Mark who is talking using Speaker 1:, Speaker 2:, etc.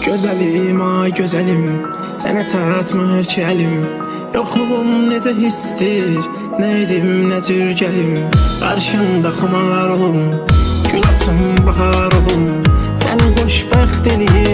Speaker 1: Gözəlim, ay gözəlim, sənə çatmır ki əlim. Yoxluğum necə histir, nə edim, nə cür gəlim. Qarşında xumar olum, gül açım, bahar olum. Səni xoşbəxt eləyir